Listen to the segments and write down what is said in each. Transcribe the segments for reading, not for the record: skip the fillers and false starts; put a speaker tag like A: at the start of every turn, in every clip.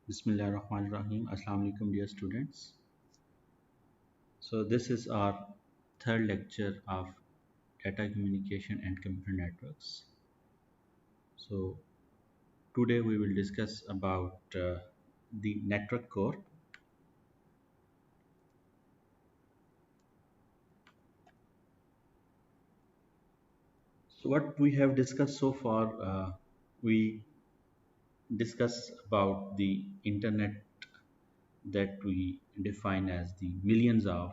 A: Bismillahirrahmanirrahim. Assalamu alaikum, dear students. So this is our third lecture of data communication and computer networks. So today we will discuss about the network core. So what we have discussed so far, we discuss about the internet that we define as the millions of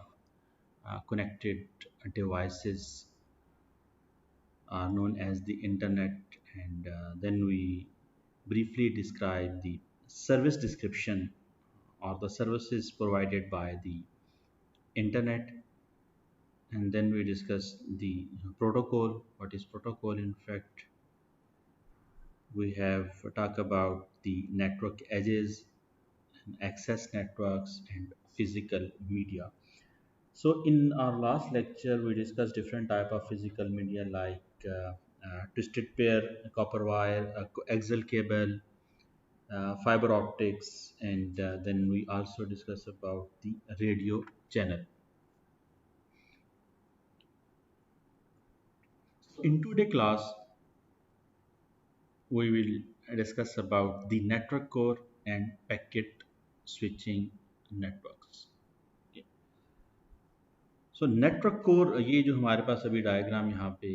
A: connected devices are known as the internet, and then we briefly describe the service description or the services provided by the internet, and then we discuss the protocol. What is protocol? In fact, we have talked about the network edges, access networks, and physical media. So in our last lecture, we discussed different type of physical media like twisted pair, copper wire, axial cable, fiber optics, and then we also discuss about the radio channel. In today's class, we will discuss about the network core and packet switching networks. So network core, ये जो हमारे पास अभी diagram यहाँ पे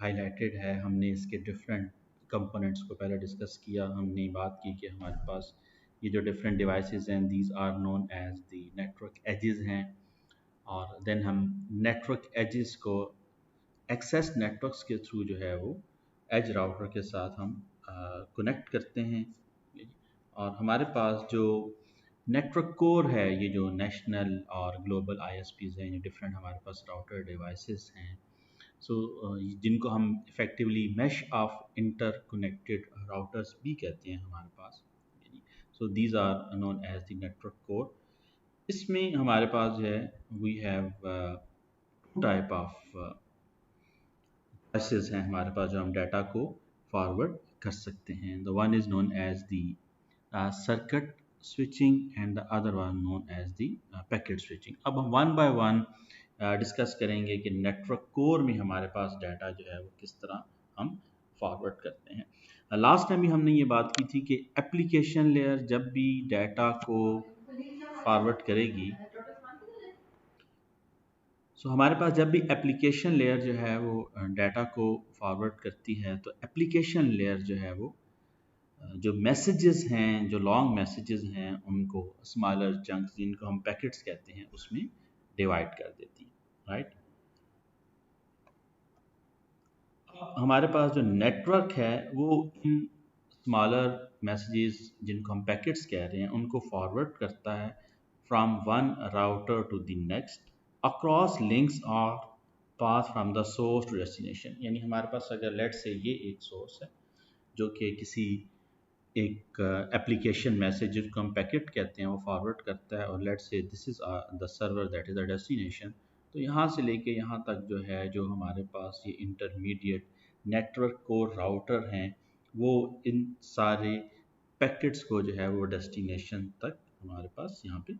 A: highlighted है, हमने इसके different components को पहले डिस्कस किया। हमने बात की कि हमारे पास ये जो डिफरेंट डिवाइसेस हैं, these are known as the network edges हैं, और देन हम नेटवर्क एजेस को एक्सेस नेटवर्क्स के थ्रू जो है वो एज राउटर के साथ हम कनेक्ट करते हैं। और हमारे पास जो नेटवर्क कोर है, ये जो नेशनल और ग्लोबल आईएसपीज हैं, जो डिफरेंट हमारे पास राउटर डिवाइसेस हैं, सो जिनको हम effectively mesh of interconnected routers भी कहते हैं हमारे पास। So these are known as the network core. इसमें हमारे पास जो है we have two type of devices हैं हमारे पास, जो हम डाटा को फॉरवर्ड कर सकते हैं। The one is known as the circuit switching and the other one known as the packet switching। अब हम वन बाय वन डिस्कस करेंगे कि नेटवर्क कोर में हमारे पास डाटा जो है वो किस तरह हम फॉरवर्ड करते हैं। लास्ट टाइम भी हमने ये बात की थी कि एप्लीकेशन लेयर जब भी डाटा को फॉरवर्ड करेगी, सो हमारे पास जब भी एप्लीकेशन लेयर जो है वो डाटा को फॉरवर्ड करती है, तो एप्लीकेशन लेयर जो है वो जो मैसेजेस हैं, जो लॉन्ग मैसेजेस हैं, उनको स्मॉलर चंक्स, जिनको हम पैकेट्स कहते हैं, उसमें डिवाइड कर देती है, राइट। हमारे पास जो नेटवर्क है वो इन स्मॉलर मैसेजेस, जिनको हम पैकेट्स कह रहे हैं, उनको फॉरवर्ड करता है from one router to the next across links और path from the source to destination. यानी हमारे पास अगर लेट से ये एक सोर्स है जो कि किसी एक एप्लीकेशन मैसेज, जिसको हम पैकेट कहते हैं, वो फॉरवर्ड करता है, और let's say this is the server that is the destination. तो यहाँ से लेके यहाँ तक जो है, जो हमारे पास ये इंटरमीडिएट नेटवर्क कोर राउटर हैं, वो इन सारे पैकेट्स को जो है वो डेस्टिनेशन तक हमारे पास यहाँ पे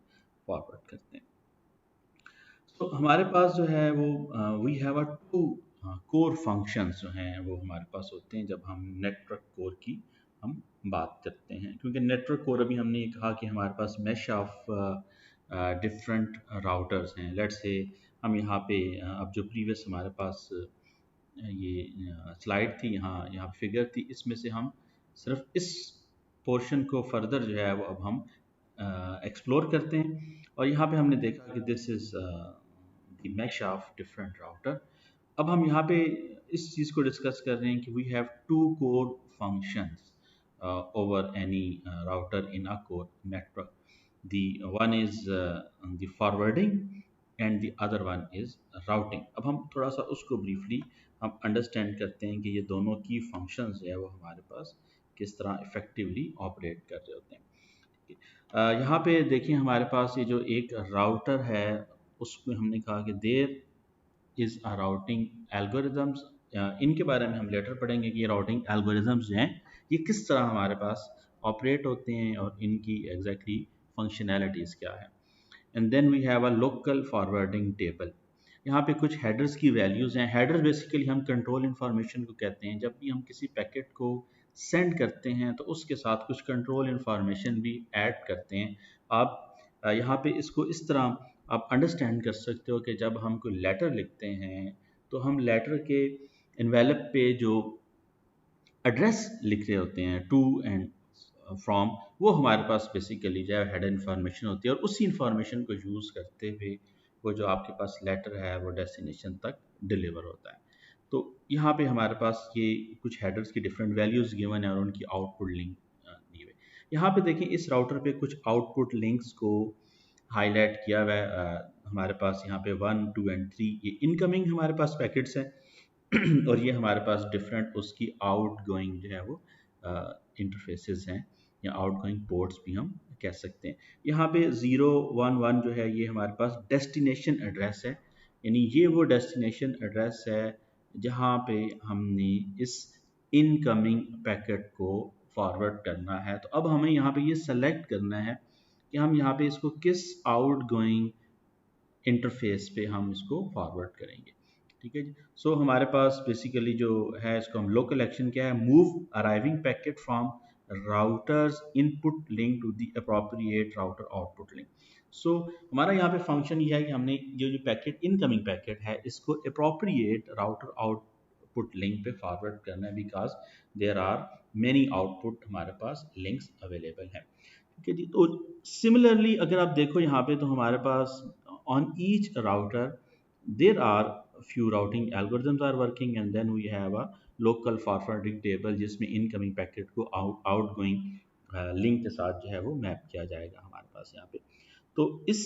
A: फॉरवर्ड करते हैं। तो हमारे पास जो है वो we have a two core functions जो हैं वो हमारे पास होते हैं जब हम नेटवर्क कोर की हम बात करते हैं। क्योंकि नेटवर्क कोर, अभी हमने ये कहा कि हमारे पास मैश ऑफ डिफरेंट राउटर्स हैं। लेट्स से हम यहाँ पे अब जो प्रीवियस हमारे पास ये स्लाइड थी, यहाँ यहाँ फिगर थी, इसमें से हम सिर्फ इस पोर्शन को फर्दर जो है वो अब हम एक्सप्लोर करते हैं। और यहाँ पे हमने देखा कि this is the mash of different router. अब हम यहाँ पे इस चीज़ को डिस्कस कर रहे हैं कि we have two core functions over any router in a core network. The one is the forwarding and the other one is routing। अब हम थोड़ा सा उसको briefly हम understand करते हैं कि ये दोनों की functions जो है वो हमारे पास किस तरह effectively operate कर रहे होते हैं। यहाँ पे देखिए हमारे पास ये जो एक राउटर है, उसमें हमने कहा कि there is a routing algorithms. इनके बारे में हम लेटर पढ़ेंगे कि ये राउटिंग एल्गोरिदम्स जो हैं ये किस तरह हमारे पास ऑपरेट होते हैं और इनकी एग्जैक्टली फंक्शनैलिटीज़ क्या है। And then we have a local forwarding table. यहाँ पे कुछ हेडर्स की वैल्यूज़ हैं। हेडर बेसिकली हम कंट्रोल इन्फॉर्मेशन को कहते हैं। जब भी हम किसी पैकेट को सेंड करते हैं तो उसके साथ कुछ कंट्रोल इन्फॉर्मेशन भी ऐड करते हैं। आप यहाँ पे इसको इस तरह आप अंडरस्टैंड कर सकते हो कि जब हम कोई लेटर लिखते हैं तो हम लेटर के इन्वेलप पे जो एड्रेस लिख रहे होते हैं टू एंड फ्रॉम, वो हमारे पास बेसिकली जो है हेडर इन्फॉर्मेशन होती है और उसी इन्फॉर्मेशन को यूज़ करते हुए वो जो आपके पास लेटर है वो डेस्टिनेशन तक डिलीवर होता है। तो यहाँ पे हमारे पास ये कुछ हेडर्स की डिफरेंट वैल्यूज़ गिवन है और उनकी आउटपुट लिंक दी हुई है। यहाँ पे देखें इस राउटर पे कुछ आउटपुट लिंक्स को हाईलाइट किया हुआ है। हमारे पास यहाँ पे 1 2 एंड 3 ये इनकमिंग हमारे पास पैकेट्स हैं और ये हमारे पास डिफरेंट उसकी आउट गोइंग जो है वो इंटरफेसेस हैं या आउट गोइंग पोर्ट्स भी हम कह सकते हैं। यहाँ पे 011 जो है ये हमारे पास डेस्टिनेशन एड्रेस है, यानी ये वो डेस्टिनेशन एड्रेस है जहाँ पे हमने इस इनकमिंग पैकेट को फॉरवर्ड करना है। तो अब हमें यहाँ पे ये सेलेक्ट करना है कि हम यहाँ पे इसको किस आउट गोइंग इंटरफेस पे हम इसको फॉरवर्ड करेंगे। ठीक है जी। सो हमारे पास बेसिकली जो है इसको हम लोकल एक्शन क्या है, move arriving packet from routers input link to the appropriate router output link. So हमारा यहाँ पे फंक्शन ये है कि हमने जो पैकेट इनकमिंग पैकेट है इसको अप्रोप्रिएट राउटर आउटपुट लिंक पे फॉरवर्ड करना है, because there are many output हमारे पास लिंक्स अवेलेबल हैं। ठीक है जी। तो सिमिलरली अगर आप देखो यहाँ पे तो हमारे पास on each router there are few routing algorithms are working and then we have a local forwarding table जिसमें incoming पैकेट को outgoing लिंक के साथ जो है वो मैप किया जाएगा हमारे पास यहाँ पे। तो इस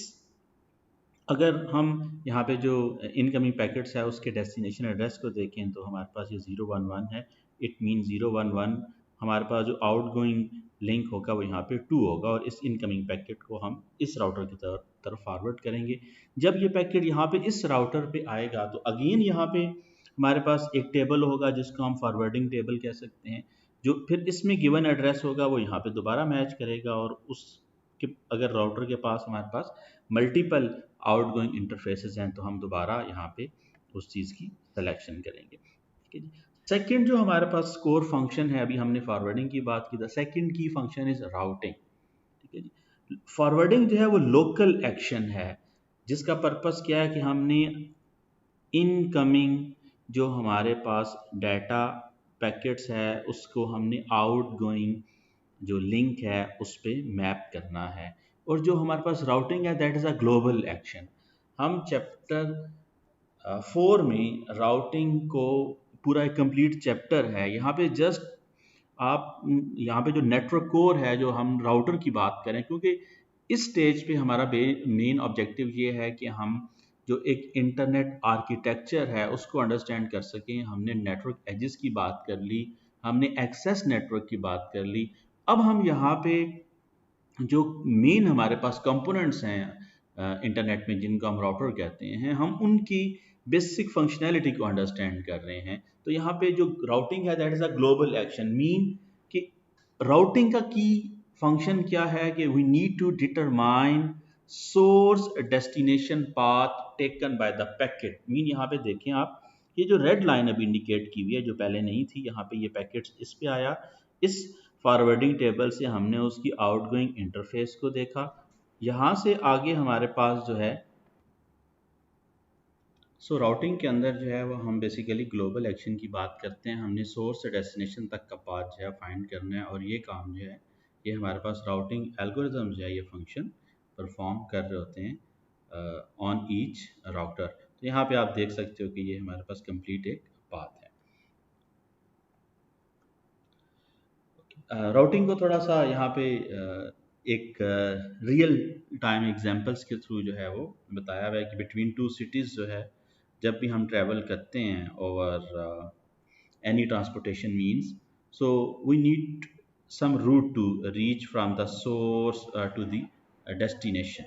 A: अगर हम यहाँ पे जो इनकमिंग पैकेट्स है उसके डेस्टिनेशन एड्रेस को देखें तो हमारे पास ये 011 है। इट मीन 011 हमारे पास जो आउट गोइंग लिंक होगा वो यहाँ पे 2 होगा और इस इनकमिंग पैकेट को हम इस राउटर की तरफ फॉरवर्ड करेंगे। जब ये पैकेट यहाँ पे इस राउटर पे आएगा तो अगेन यहाँ पे हमारे पास एक टेबल होगा जिसको हम फॉरवर्डिंग टेबल कह सकते हैं, जो फिर इसमें गिवन एड्रेस होगा वो यहाँ पे दोबारा मैच करेगा और उस कि अगर राउटर के पास हमारे पास मल्टीपल आउटगोइंग इंटरफेसेस हैं तो हम दोबारा यहाँ पे उस चीज़ की सिलेक्शन करेंगे। ठीक है जी। सेकंड जो हमारे पास कोर फंक्शन है, अभी हमने फॉरवर्डिंग की बात की, था सेकंड की फंक्शन इज राउटिंग। ठीक है जी। फॉरवर्डिंग जो है वो लोकल एक्शन है जिसका पर्पस क्या है कि हमने इनकमिंग जो हमारे पास डाटा पैकेट्स है उसको हमने आउटगोइंग जो लिंक है उस पर मैप करना है। और जो हमारे पास राउटिंग है that is a global action. हम चैप्टर 4 में राउटिंग को पूरा एक कंप्लीट चैप्टर है, यहाँ पे जस्ट आप यहाँ पे जो नेटवर्क कोर है जो हम राउटर की बात करें, क्योंकि इस स्टेज पे हमारा मेन ऑब्जेक्टिव ये है कि हम जो एक इंटरनेट आर्किटेक्चर है उसको अंडरस्टैंड कर सकें। हमने नेटवर्क एजेस की बात कर ली, हमने एक्सेस नेटवर्क की बात कर ली। अब हम यहाँ पे जो मेन हमारे पास कंपोनेंट्स हैं इंटरनेट में जिनको हम राउटर कहते हैं, हम उनकी बेसिक फंक्शनैलिटी को अंडरस्टैंड कर रहे हैं। तो यहाँ पे जो राउटिंग है that is a global action. Mean कि राउटिंग का की फंक्शन क्या है कि we need to determine source destination path taken by the packet. Mean यहाँ पे देखें आप, ये जो रेड लाइन अभी इंडिकेट की हुई है जो पहले नहीं थी, यहाँ पे ये पैकेट्स इस पे आया, इस फॉरवर्डिंग टेबल से हमने उसकी आउटगोइंग इंटरफेस को देखा। यहाँ से आगे हमारे पास जो है राउटिंग के अंदर जो है वो हम बेसिकली ग्लोबल एक्शन की बात करते हैं। हमने सोर्स से डेस्टिनेशन तक का पाथ जो है फाइंड करना है और ये काम जो है ये हमारे पास राउटिंग एल्गोरिथम जो है ये फंक्शन परफॉर्म कर रहे होते हैं ऑन ईच राउटर। तो यहाँ पे आप देख सकते हो कि ये हमारे पास कंप्लीट एक पाथ है। राउटिंग को थोड़ा सा यहाँ पे एक रियल टाइम एग्जांपल्स के थ्रू जो है वो बताया हुआ है कि बिटवीन टू सिटीज़ जो है जब भी हम ट्रैवल करते हैं over any transportation means, so we need some route to reach from the source to the destination.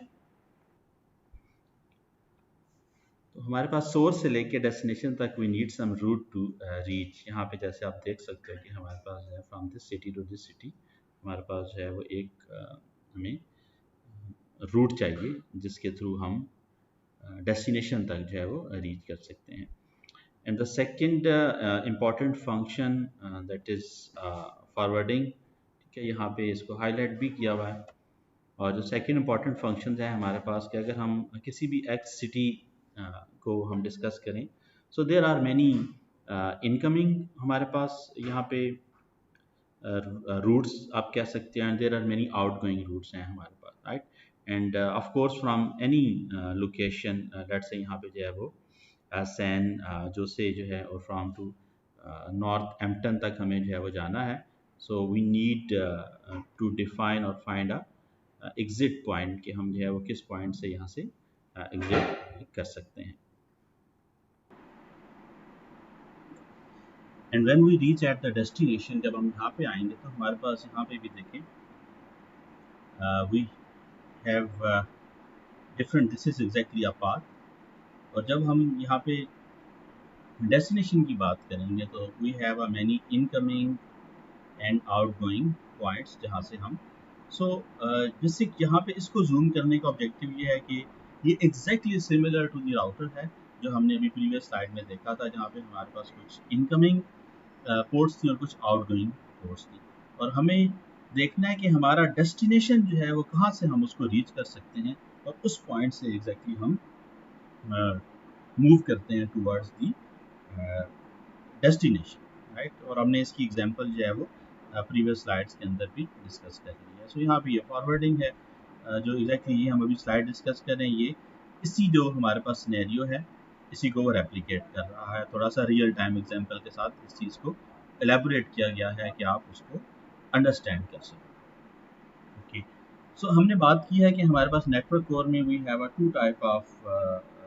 A: तो हमारे पास सोर्स से लेके डेस्टिनेशन तक we need some route to reach. यहाँ पे जैसे आप देख सकते हो कि हमारे पास है from this city to this city हमारे पास जो है वो एक हमें रूट चाहिए जिसके थ्रू हम डेस्टिनेशन तक जो है वो रीच कर सकते हैं। And the second important function that is forwarding, ठीक है, यहाँ पे इसको हाईलाइट भी किया हुआ है। और जो सेकंड इम्पॉर्टेंट फंक्शन है हमारे पास कि अगर हम किसी भी एक्स सिटी को हम डिस्कस करें, so there are many incoming हमारे पास यहाँ पे रूट्स आप कह सकते हैं, there are many outgoing routes हैं हमारे पास, right. And of course from any location, let's say यहाँ पे जो है वो सैन जो से जो है और फ्रॉम टू नॉर्थ एम्पटन तक हमें जो है वो जाना है। So we need to define और फाइंड अ एग्जिट पॉइंट कि हम जो है वो किस पॉइंट से यहाँ से एग्जिट कर सकते हैं। And when we reach at the destination, जब हम यहाँ पे आएंगे तो हमारे पास यहाँ पे भी देखें we have different, this is exactly a path. और जब हम यहाँ पे डेस्टिनेशन की बात करेंगे तो we have a many incoming and outgoing points जहाँ से हम जिससे यहाँ पे इसको जूम करने का ऑब्जेक्टिव ये है कि ये exactly similar to the router है जो हमने अभी प्रीवियस स्लाइड में देखा था, जहाँ पे हमारे पास कुछ इनकमिंग पोर्ट्स थी और कुछ आउटगोइंग पोर्ट्स थी। और हमें देखना है कि हमारा डेस्टिनेशन जो है वो कहाँ से हम उसको रीच कर सकते हैं, और उस पॉइंट से एग्जैक्टली हम मूव करते हैं टूवर्ड्स दी डेस्टिनेशन, राइट। और हमने इसकी एग्जांपल जो है वो प्रीवियस स्लाइड्स के अंदर भी डिस्कस कर ली है। सो यहाँ पे ये फॉरवर्डिंग है, जो एग्जैक्टली ये हम अभी स्लाइड डिस्कस कर रहे हैं, ये इसी जो हमारे पास सिनेरियो है इसी को वो रेप्लिकेट कर रहा है। थोड़ा सा रियल टाइम एग्जांपल के साथ इस चीज़ को एलेबोरेट किया गया है कि आप उसको अंडरस्टैंड कर सकें। ओके, सो हमने बात की है कि हमारे पास नेटवर्क कोर में we have a two type of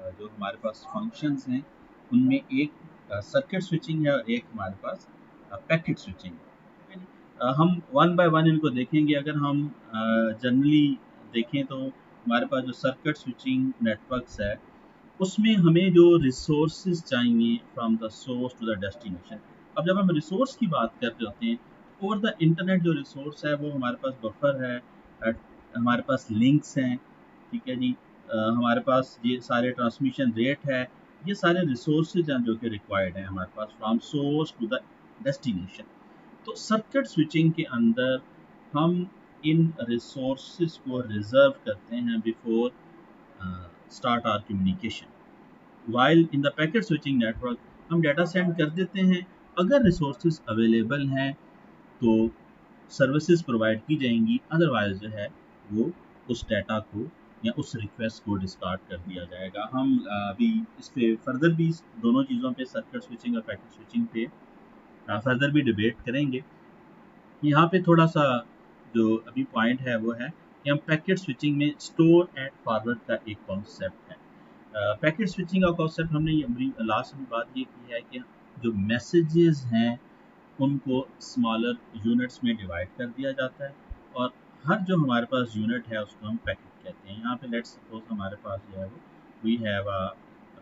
A: जो हमारे पास फंक्शंस हैं, उनमें एक सर्किट स्विचिंग है और एक हमारे पास पैकेट स्विचिंग है। हम वन बाय वन इनको देखेंगे। अगर हम जनरली देखें तो हमारे पास जो सर्किट स्विचिंग नेटवर्क्स है उसमें हमें जो रिसोर्सेज चाहिए from the source to the destination. अब जब हम रिसोर्स की बात कर रहे होते हैं, ओवर द इंटरनेट जो रिसोर्स है वो हमारे पास बफर है, हमारे पास लिंक्स हैं, ठीक है जी, हमारे पास ये सारे ट्रांसमिशन रेट है, ये सारे रिसोर्सेज हैं जो कि रिक्वायर्ड हैं हमारे पास from source to the destination. तो सर्किट स्विचिंग के अंदर हम इन रिसोर्सेज को रिजर्व करते हैं before start our communication. While in the packet switching network हम डाटा सेंड कर देते हैं, अगर रिसोर्सेज अवेलेबल हैं तो सर्विसेज प्रोवाइड की जाएंगी, अदरवाइज जो है वो उस डाटा को या उस रिक्वेस्ट को डिस्कार्ड कर दिया जाएगा। हम अभी इस पे फर्दर भी दोनों चीज़ों पे, सर्किट स्विचिंग और पैकेट स्विचिंग पे फर्दर भी डिबेट करेंगे। यहाँ पे थोड़ा सा जो अभी पॉइंट है वो है कि हम पैकेट स्विचिंग में स्टोर एंड फॉरवर्ड का एक कॉन्सेप्ट है। पैकेट स्विचिंग का कॉन्सेप्ट हमने ये लास्ट में बात ये की है कि जो मैसेजेस हैं उनको स्मॉलर यूनिट्स में डिवाइड कर दिया जाता है, और हर जो हमारे पास यूनिट है उसको हम पैकेट कहते हैं। यहाँ पे लेट्स सपोज हमारे पास जो है वो we have a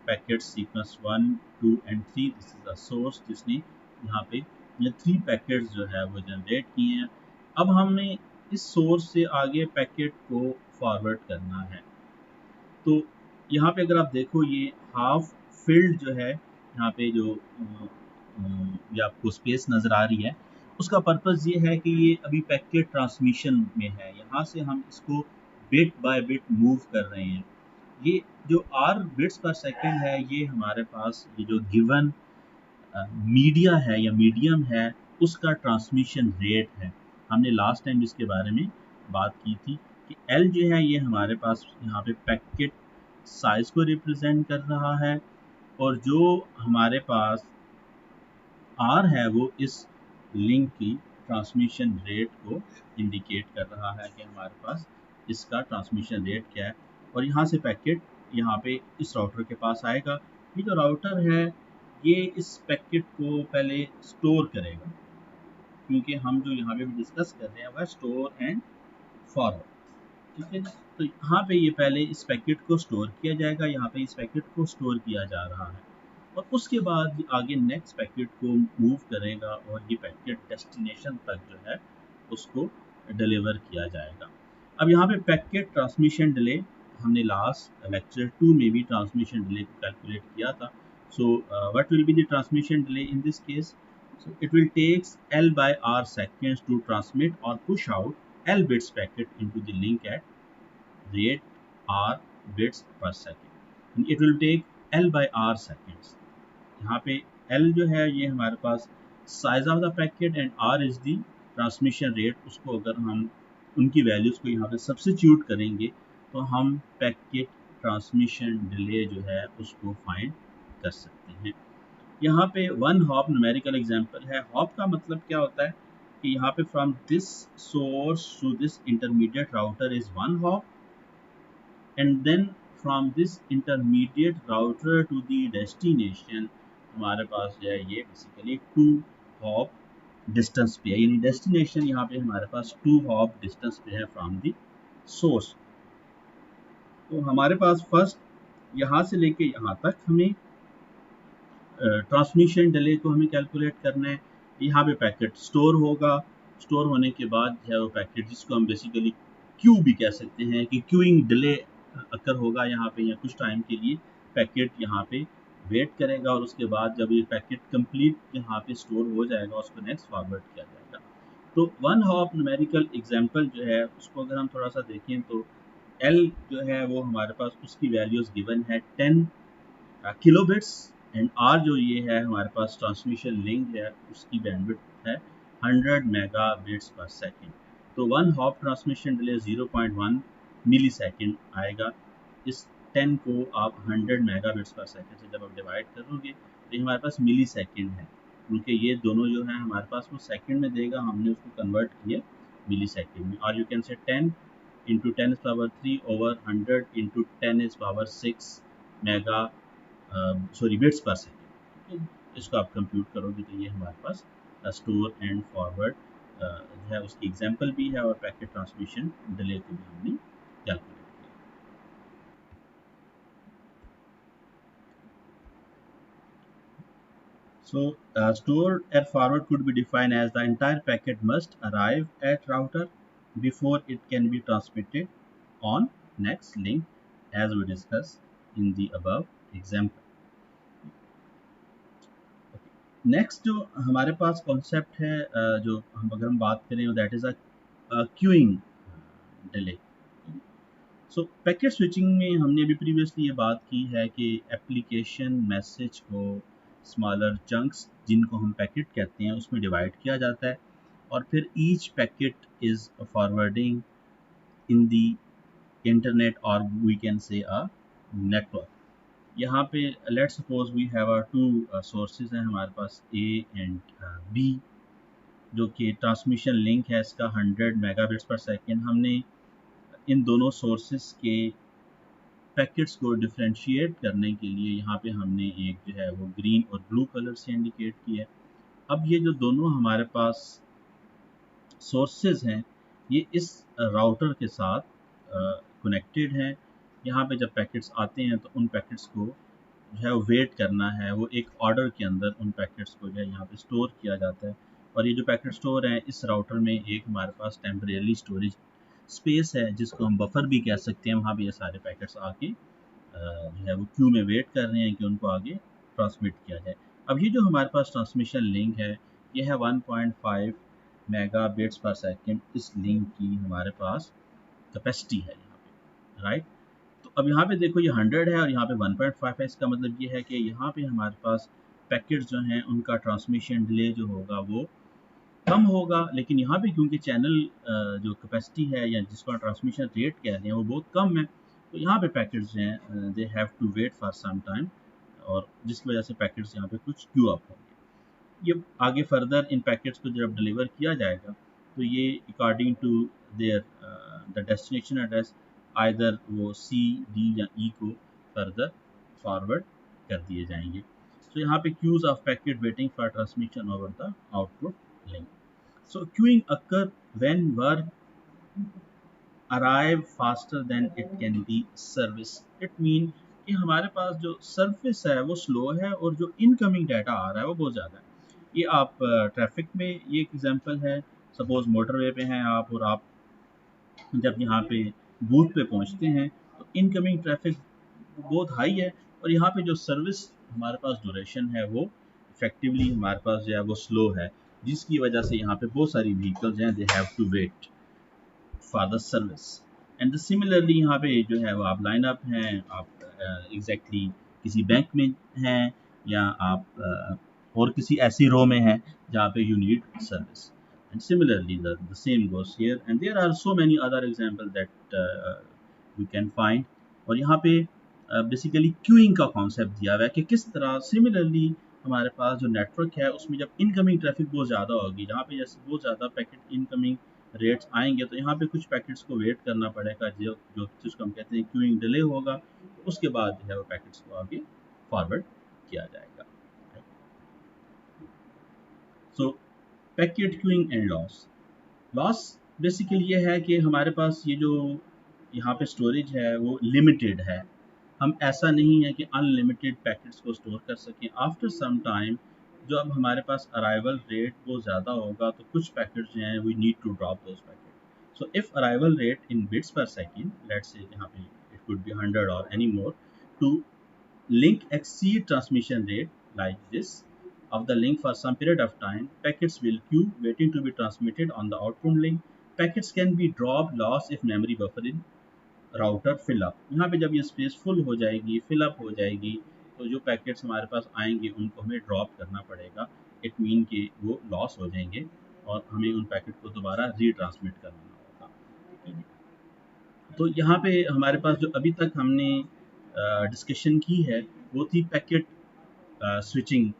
A: packet sequence 1 2 and 3, this is a source जिसने यहाँ पे ये 3 पैकेट्स जो है वो जनरेट किए हैं। अब हमें इस सोर्स से आगे पैकेट को फॉरवर्ड करना है। तो यहाँ पे अगर आप देखो ये हाफ फिल्ड जो है, यहाँ पे जो ये आपको स्पेस नज़र आ रही है, उसका पर्पज़ ये है कि ये अभी पैकेट ट्रांसमिशन में है, यहाँ से हम इसको बिट बाय बिट मूव कर रहे हैं। ये जो आर बिट्स पर सेकेंड है, ये हमारे पास ये जो गिवन मीडिया है या मीडियम है उसका ट्रांसमिशन रेट है। हमने लास्ट टाइम इसके बारे में बात की थी कि एल जो है ये हमारे पास यहाँ पे पैकेट साइज को रिप्रेजेंट कर रहा है, और जो हमारे पास आर है वो इस लिंक की ट्रांसमिशन रेट को इंडिकेट कर रहा है कि हमारे पास इसका ट्रांसमिशन रेट क्या है। और यहाँ से पैकेट यहाँ पे इस राउटर के पास आएगा। ये जो राउटर है ये इस पैकेट को पहले स्टोर करेगा, क्योंकि हम जो यहाँ पे भी डिस्कस कर रहे हैं वह स्टोर एंड फॉरवर्ड, ठीक है। तो यहाँ पे ये पहले इस पैकेट को स्टोर किया जाएगा, यहाँ पे इस पैकेट को स्टोर किया जा रहा है, और उसके बाद आगे नेक्स्ट पैकेट को मूव करेगा और ये पैकेट डेस्टिनेशन तक जो है उसको डिलीवर किया जाएगा। अब यहाँ पे पैकेट ट्रांसमिशन डिले हमने लास्ट लेक्चर 2 में भी ट्रांसमिशन डिले को कैलकुलेट किया था। So what will be the transmission delay in this case? So it will takes L by R seconds to transmit or push out L bits packet into the link at rate R bits per second. And it will take L by R seconds. यहाँ पे L जो है ये हमारे पास size of the packet and R is the transmission rate. उसको अगर हम उनकी वैल्यूज़ को यहाँ पे सब्सिट्यूट करेंगे तो हम पैकेट ट्रांसमिशन डिले जो है उसको फाइंड कर सकते हैं। यहाँ पे वन हॉप न्यूमेरिकल एग्जांपल है। हॉप का मतलब क्या होता है कि यहाँ पे from this source to this intermediate router is one hop and then from this intermediate router to the destination हमारे पास जो है ये बेसिकली 2 हॉप डिस्टेंस पे है, यानी डेस्टिनेशन यहाँ पे हमारे पास 2 हॉप डिस्टेंस पे है फ्रॉम द सोर्स। तो हमारे पास फर्स्ट यहाँ से लेके यहाँ तक हमें ट्रांसमिशन डिले को हमें कैलकुलेट करना है। यहाँ पे पैकेट स्टोर होगा, स्टोर होने के बाद जो है वो पैकेट जिसको हम बेसिकली क्यू भी कह सकते हैं कि क्यूइंग डिले अकर होगा यहाँ पे, या कुछ टाइम के लिए पैकेट यहाँ पे वेट करेगा और उसके बाद जब ये पैकेट कंप्लीट यहाँ पे स्टोर हो जाएगा उसको नेक्स्ट फॉरवर्ड किया जाएगा। तो वन हॉप न्यूमेरिकल एग्जांपल जो है उसको अगर हम थोड़ा सा देखें तो एल जो है वो हमारे पास उसकी वैल्यूज गिवन है 10 किलोबिट्स एंड आर जो ये है हमारे पास ट्रांसमिशन लिंक है उसकी बैंडविड्थ है 100 मेगाबिट्स पर सेकेंड। तो वन हॉप ट्रांसमिशन डिले 0.1 मिली सेकेंड आएगा। इस 10 को आप 100 मेगाबिट्स पर सेकेंड से जब आप डिवाइड करोगे तो ये हमारे पास मिली सेकेंड है, क्योंकि ये दोनों जो है हमारे पास वो सेकेंड में देगा, हमने उसको कन्वर्ट किया मिली सेकेंड में। और you can say 10 into 10 power 3 over 100 into 10 power 6 mega bits per second. इसको आप कंप्यूट करोगे तो ये हमारे पास स्टोर एंड फॉरवर्ड जो है उसकी एग्जांपल भी है और पैकेट ट्रांसमिशन डिले को भी हमने कैलकुलेट किया। So store and forward could be defined as the entire packet must arrive at router before it can be transmitted on next link as we discussed in the above example. Next जो हमारे पास concept है जो हम अगर हम बात करें that is a queuing delay. So packet switching में हमने अभी प्रीवियसली ये बात की है कि एप्लीकेशन मैसेज को स्मॉलर चंक्स जिनको हम पैकेट कहते हैं उसमें डिवाइड किया जाता है और फिर each packet is forwarding in the internet और we can say a network. यहाँ पे let suppose we have two sources हैं हमारे पास ए एंड बी, जो कि ट्रांसमिशन लिंक है इसका 100 मेगाबिट्स पर सेकेंड। हमने इन दोनों सोर्सेज के पैकेट्स को डिफ्रेंशिएट करने के लिए यहाँ पे हमने एक जो है वो ग्रीन और ब्लू कलर से इंडिकेट किया है। अब ये जो दोनों हमारे पास सोर्सेज हैं ये इस राउटर के साथ कनेक्टेड हैं। यहाँ पे जब पैकेट्स आते हैं तो उन पैकेट्स को जो है वेट करना है, वो एक ऑर्डर के अंदर उन पैकेट्स को जो है यहाँ पे स्टोर किया जाता है। और ये जो पैकेट स्टोर हैं इस राउटर में एक हमारे पास टेम्परेरी स्टोरेज स्पेस है जिसको हम बफर भी कह सकते हैं। वहाँ पे ये सारे पैकेट्स आके जो है वो क्यू में वेट कर रहे हैं कि उनको आगे ट्रांसमिट किया जाए। अब ये जो हमारे पास ट्रांसमिशन लिंक है ये है 1.5 मेगाबिट्स पर सेकेंड। इस लिंक की हमारे पास कैपेसिटी है यहाँ पे, राइट। तो अब यहाँ पे देखो ये 100 है और यहाँ पे 1.5 है। इसका मतलब ये है कि यहाँ पे हमारे पास पैकेट्स जो हैं उनका ट्रांसमिशन डिले जो होगा वो कम होगा, लेकिन यहाँ पे क्योंकि चैनल जो कैपेसिटी है या जिसको ट्रांसमिशन रेट कह रहे हैं वो बहुत कम है, तो यहाँ पे पैकेट्स जो हैं they have to wait for some time और जिसकी वजह से पैकेट्स यहाँ पे कुछ क्यू अप होंगे। ये आगे फर्दर इन पैकेट्स को जब डिलीवर किया जाएगा तो ये according to their the destination address either वो सी डी या ई को फर्दर फॉरवर्ड कर दिए जाएंगे। तो यहाँ पे queues of packet waiting for transmission over the output link. So queuing occur when work arrive faster than it can be service. It mean कि हमारे पास जो सर्विस है वो स्लो है और जो इनकमिंग डाटा आ रहा है वो बहुत ज़्यादा है। ये आप ट्रैफिक में ये एक एग्जांपल है
B: सपोज़ मोटरवे पे हैं आप और आप जब यहाँ पे बूथ पे पहुँचते हैं तो इनकमिंग ट्रैफिक बहुत हाई है और यहाँ पे जो सर्विस हमारे पास ड्यूरेशन है वो इफेक्टिवली हमारे पास जो है वो स्लो है, जिसकी वजह से यहाँ पे बहुत सारी व्हीकल्स हैं, they have to wait for the service. And similarly यहाँ पे जो है वो आप लाइन अप हैं, आप एग्जैक्टली किसी बैंक में हैं या आप और किसी ऐसी रो में हैं जहाँ पे you need service. And similarly the same goes here and there are so many other examples that you can find। और यहाँ पे बेसिकली क्यूइंग का कॉन्सेप्ट दिया हुआ है कि किस तरह सिमिलरली हमारे पास जो नेटवर्क है उसमें जब इनकमिंग ट्रैफिक बहुत ज़्यादा होगी, जहाँ पे जैसे बहुत ज़्यादा पैकेट इनकमिंग रेट्स आएंगे तो यहाँ पे कुछ पैकेट्स को वेट करना पड़ेगा, जो जो जिसको हम कहते हैं क्यूइंग डिले होगा, तो उसके बाद जो है वो पैकेट्स को आगे फॉरवर्ड किया जाएगा। So packet queuing and loss. Loss basically ये है कि हमारे पास ये जो यहाँ पे स्टोरेज है वो लिमिटेड है, हम ऐसा नहीं है कि अनलिमिटेड पैकेट्स को स्टोर कर सकें। आफ्टर सम टाइम जो अब हमारे पास अराइवल रेट बहुत ज़्यादा होगा तो कुछ पैकेट्स जो हैं we need to drop those packet. So if arrival rate in bits per second, let's say यहाँ पे इट कुड बी 100 और any more, to link exceed transmission rate like this of the link for some period of time, packets will queue waiting to be transmitted on the outbound link। Packets can be dropped lost if memory buffer in router fill up. यहाँ पे जब ये space full हो जाएगी, fill up हो जाएगी, तो जो पैकेट्स हमारे पास आएंगे उनको हमें ड्रॉप करना पड़ेगा। इट मीन कि वो लॉस हो जाएंगे और हमें उन पैकेट को दोबारा रीट्रांसमिट करना होगा। तो यहाँ पे हमारे पास जो अभी तक हमने डिस्कशन की है वो थी पैकेट स्विचिंग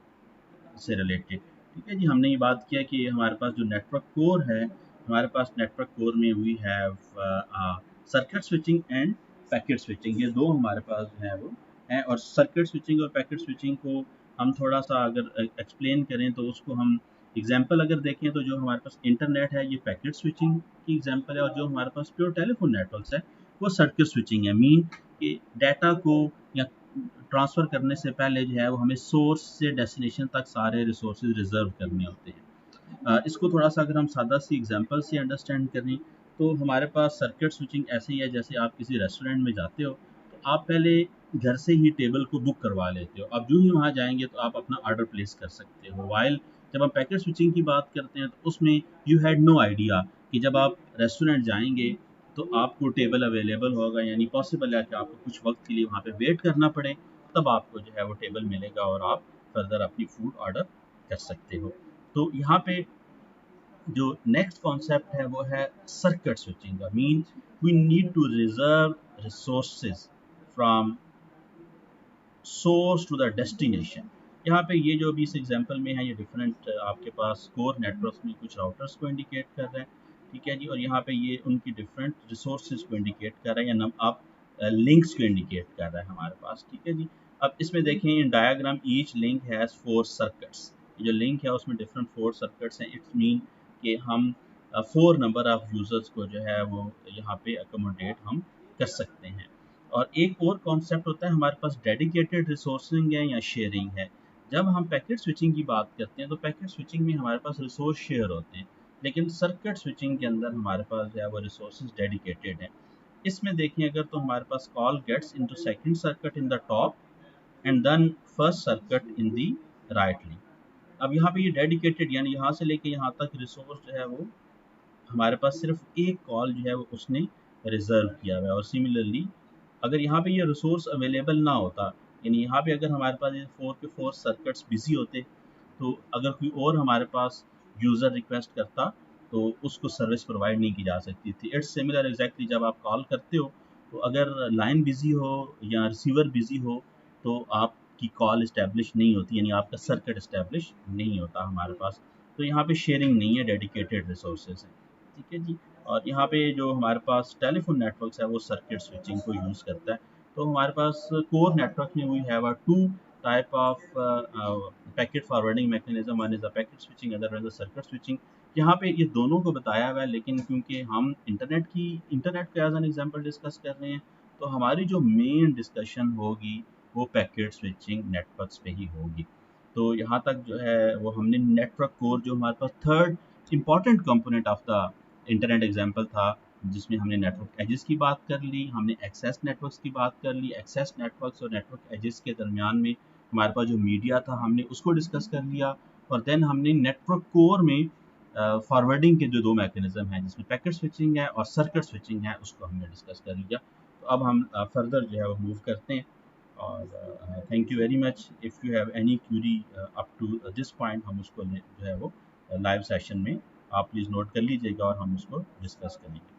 B: से रिलेटेड। ठीक है जी, हमने ये बात किया कि हमारे पास जो नेटवर्क कोर है, हमारे पास नेटवर्क कोर में we have circuit switching and packet switching, ये दो हमारे पास जो है वो हैं। और सर्किट स्विचिंग और पैकेट स्विचिंग को हम थोड़ा सा अगर एक्सप्लेन करें तो उसको हम एग्जांपल अगर देखें तो जो हमारे पास इंटरनेट है ये पैकेट स्विचिंग की एग्जांपल है, और जो हमारे पास प्योर टेलीफोन नेटवर्क्स है वो सर्किट स्विचिंग है। मीन कि डाटा को या ट्रांसफ़र करने से पहले जो है वो हमें सोर्स से डेस्टिनेशन तक सारे रिसोर्सेज रिजर्व करने होते हैं। इसको थोड़ा सा अगर हम सादा सी एग्जांपल से अंडरस्टैंड करें तो हमारे पास सर्किट स्विचिंग ऐसे ही है जैसे आप किसी रेस्टोरेंट में जाते हो तो आप पहले घर से ही टेबल को बुक करवा लेते हो, अब जो ही वहाँ जाएंगे तो आप अपना ऑर्डर प्लेस कर सकते हो। वाइल जब हम पैकेट स्विचिंग की बात करते हैं तो उसमें यू हैड नो आइडिया कि जब आप रेस्टोरेंट जाएंगे तो आपको टेबल अवेलेबल होगा, यानी पॉसिबल है कि आपको कुछ वक्त के लिए वहाँ पे वेट करना पड़े, तब आपको जो है वो टेबल मिलेगा और आप फर्दर अपनी फूड ऑर्डर कर सकते हो। तो यहाँ पे जो नेक्स्ट कॉन्सेप्ट है वो है सर्किट स्विचिंग का। Mean we need to reserve resources from source to the destination. यहाँ पे ये जो भी इस एग्जांपल में है ये डिफरेंट आपके पास कोर नेटवर्क्स में कुछ राउटर्स को इंडिकेट कर रहा है। ठीक है जी, और यहाँ पे ये उनकी डिफरेंट रिसोर्सेज को इंडिकेट कर रहा है या आप लिंक्स को इंडिकेट कर रहा है हमारे पास। ठीक है जी, अब इसमें देखें in diagram each link has 4 circuits. जो लिंक है उसमें डिफरेंट 4 सर्किट्स हैं। इट्स मीन कि हम 4 नंबर ऑफ यूजर्स को जो है वो यहाँ पे अकोमोडेट हम कर सकते हैं। और एक और कॉन्सेप्ट होता है हमारे पास डेडिकेटेड रिसोर्सिंग है या शेयरिंग है। जब हम पैकेट स्विचिंग की बात करते हैं तो पैकेट स्विचिंग में हमारे पास रिसोर्स शेयर होते हैं, लेकिन सर्किट स्विचिंग के अंदर हमारे पास जो है वो रिसोर्सेज डेडिकेटेड हैं। इसमें देखें अगर तो हमारे पास call gets into second circuit in the top and then first circuit in the right link. अब यहाँ पे ये डेडिकेटेड यानी यहाँ से लेके यहाँ तक रिसोर्स जो है वो हमारे पास सिर्फ एक कॉल जो है वो उसने रिजर्व किया हुआ है। और सिमिलरली अगर यहाँ पे ये रिसोर्स अवेलेबल ना होता, यानी यहाँ पे अगर हमारे पास ये 4 के 4 सर्किट्स बिजी होते तो अगर कोई और हमारे पास यूज़र रिक्वेस्ट करता तो उसको सर्विस प्रोवाइड नहीं की जा सकती थी। इट्स सिमिलर एग्जैक्टली जब आप कॉल करते हो तो अगर लाइन बिजी हो या रिसीवर बिजी हो तो आपकी कॉल इस्टेब्लिश नहीं होती, यानी आपका सर्किट इस्टेब्लिश नहीं होता हमारे पास। तो यहाँ पे शेयरिंग नहीं है, डेडिकेटेड रिसोर्सेज हैं। ठीक है जी, और यहाँ पे जो हमारे पास टेलीफोन नेटवर्क्स है वो सर्किट स्विचिंग को यूज़ करता है। तो हमारे पास कोर नेटवर्क में we have two type of packet forwarding mechanism, one is the packet switching, other is the circuit switching. यहाँ पे ये दोनों को बताया हुआ है, लेकिन क्योंकि हम इंटरनेट को एज एन एग्जांपल डिस्कस कर रहे हैं तो हमारी जो मेन डिस्कशन होगी वो पैकेट स्विचिंग नेटवर्क्स पे ही होगी। तो यहाँ तक जो है वो हमने नेटवर्क कोर जो हमारे पास third important component of the internet example था, जिसमें हमने नेटवर्क एजेस की बात कर ली, हमने एक्सेस नेटवर्क्स की बात कर ली। एक्सेस नेटवर्क्स और नेटवर्क एजेस के दरमियान में हमारे पास जो मीडिया था हमने उसको डिस्कस कर लिया। और देन हमने नेटवर्क कोर में फॉरवर्डिंग के जो दो मैकेनिज्म हैं, जिसमें पैकेट स्विचिंग है और सर्किट स्विचिंग है, उसको हमने डिस्कस कर लिया। तो अब हम फर्दर जो है वो मूव करते हैं। और thank you very much. If you have any query up to this point, हम उसको जो है वो लाइव सेशन में आप प्लीज़ नोट कर लीजिएगा और हम उसको डिस्कस करेंगे।